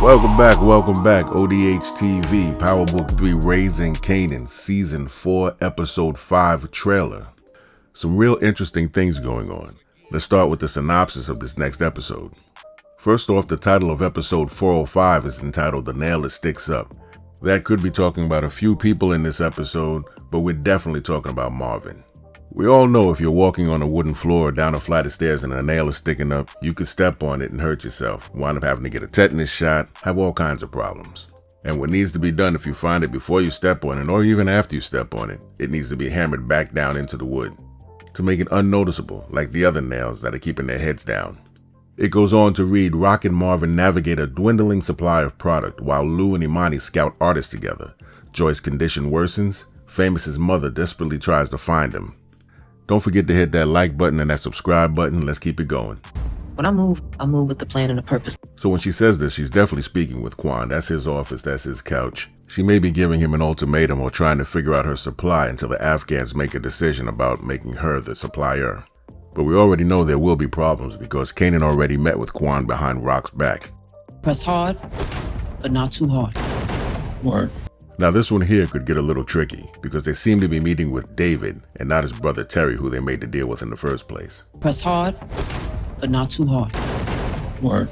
Welcome back. ODHtv, Power Book 3, Raising Kanan, Season 4, Episode 5 trailer. Some real interesting things going on. Let's start with the synopsis of this next episode. First off, the title of episode 405 is entitled The Nail That Sticks Up. That could be talking about a few people in this episode, but we're definitely talking about Marvin. We all know if you're walking on a wooden floor or down a flight of stairs and a nail is sticking up, you could step on it and hurt yourself, wind up having to get a tetanus shot, have all kinds of problems. And what needs to be done if you find it before you step on it, or even after you step on it, it needs to be hammered back down into the wood to make it unnoticeable, like the other nails that are keeping their heads down. It goes on to read, Rock and Marvin navigate a dwindling supply of product while Lou and Imani scout artists together. Joy's condition worsens. Famous's mother desperately tries to find him. Don't forget to hit that like button and that subscribe button. Let's keep it going. When I move with the plan and the purpose. So when she says this, she's definitely speaking with Quan. That's his office, that's his couch. She may be giving him an ultimatum or trying to figure out her supply until the Afghans make a decision about making her the supplier. But we already know there will be problems because Kanan already met with Quan behind Rock's back. Press hard, but not too hard. Word. Now this one here could get a little tricky because they seem to be meeting with David and not his brother Terry, who they made the deal with in the first place. Press hard, but not too hard. Word.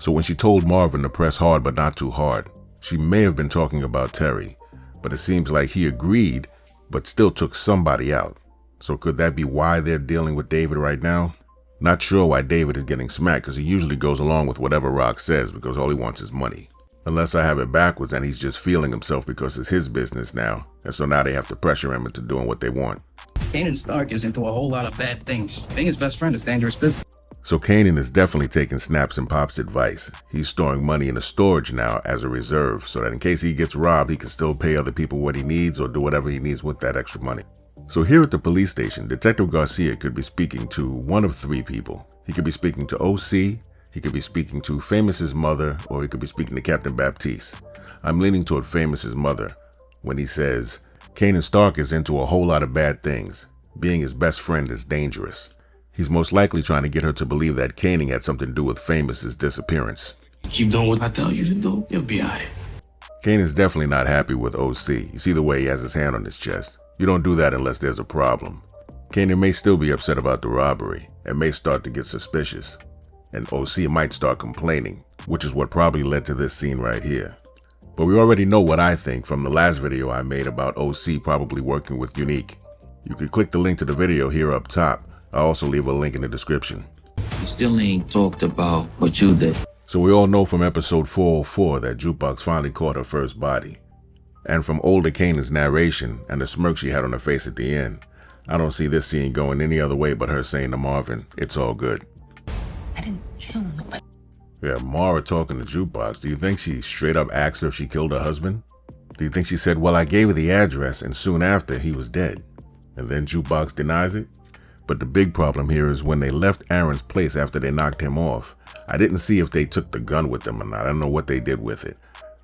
So when she told Marvin to press hard but not too hard, she may have been talking about Terry, but it seems like he agreed but still took somebody out. So could that be why they're dealing with David right now? Not sure why David is getting smacked because he usually goes along with whatever Rock says because all he wants is money. Unless I have it backwards and he's just feeling himself because it's his business now, and so now they have to pressure him into doing what they want. Kanan Stark is into a whole lot of bad things. Being his best friend is dangerous business. So Kanan is definitely taking Snaps and Pop's advice. He's storing money in a storage now as a reserve so that in case he gets robbed, he can still pay other people what he needs or do whatever he needs with that extra money. So here at the police station, Detective Garcia could be speaking to one of three people. He could be speaking to OC, he could be speaking to Famous's mother, or he could be speaking to Captain Baptiste. I'm leaning toward Famous's mother when he says, Kanan Stark is into a whole lot of bad things. Being his best friend is dangerous. He's most likely trying to get her to believe that Kanan had something to do with Famous's disappearance. Keep doing what I tell you to do, you'll be alright. Kanan's definitely not happy with OC. You see the way he has his hand on his chest. You don't do that unless there's a problem. Kanan may still be upset about the robbery and may start to get suspicious. And OC might start complaining, which is what probably led to this scene right here. But we already know what I think from the last video I made about OC probably working with Unique. You can click the link to the video here up top. I'll also leave a link in the description. You still ain't talked about what you did. So we all know from episode 404 that Jukebox finally caught her first body. And from older Kanan's narration and the smirk she had on her face at the end, I don't see this scene going any other way but her saying to Marvin, it's all good. I didn't kill nobody. Yeah, Mara talking to Jukebox. Do you think she straight up asked her if she killed her husband? Do you think she said, well, I gave her the address and soon after he was dead? And then Jukebox denies it? But the big problem here is when they left Aaron's place after they knocked him off, I didn't see if they took the gun with them or not. I don't know what they did with it.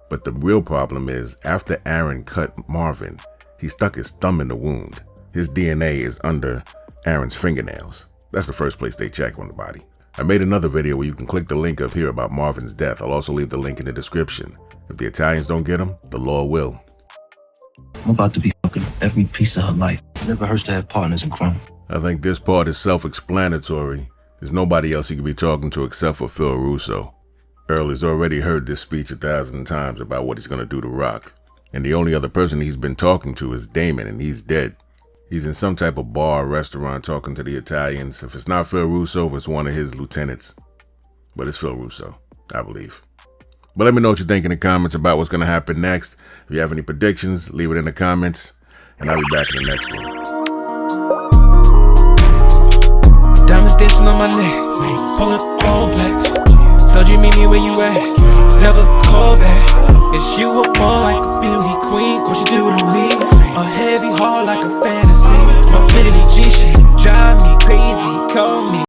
But the real problem is after Aaron cut Marvin, he stuck his thumb in the wound. His DNA is under Aaron's fingernails. That's the first place they check on the body. I made another video where you can click the link up here about Marvin's death. I'll also leave the link in the description. If the Italians don't get him, the law will. I'm about to be fucking every piece of her life. It never hurts to have partners in crime. I think this part is self-explanatory. There's nobody else he could be talking to except for Phil Russo. Earl has already heard this speech 1,000 times about what he's going to do to Rock. And the only other person he's been talking to is Damon, and he's dead. He's in some type of bar or restaurant talking to the Italians. If it's not Phil Russo, it's one of his lieutenants. But it's Phil Russo, I believe. But let me know what you think in the comments about what's going to happen next. If you have any predictions, leave it in the comments. And I'll be back in the next one. Diamonds dancing on my neck, pulling all black. Told you meet me where you at, never call back. It's you up more like a beauty queen, what you do to me? A heavy heart like a fantasy, my Billie G shit drive me crazy, call me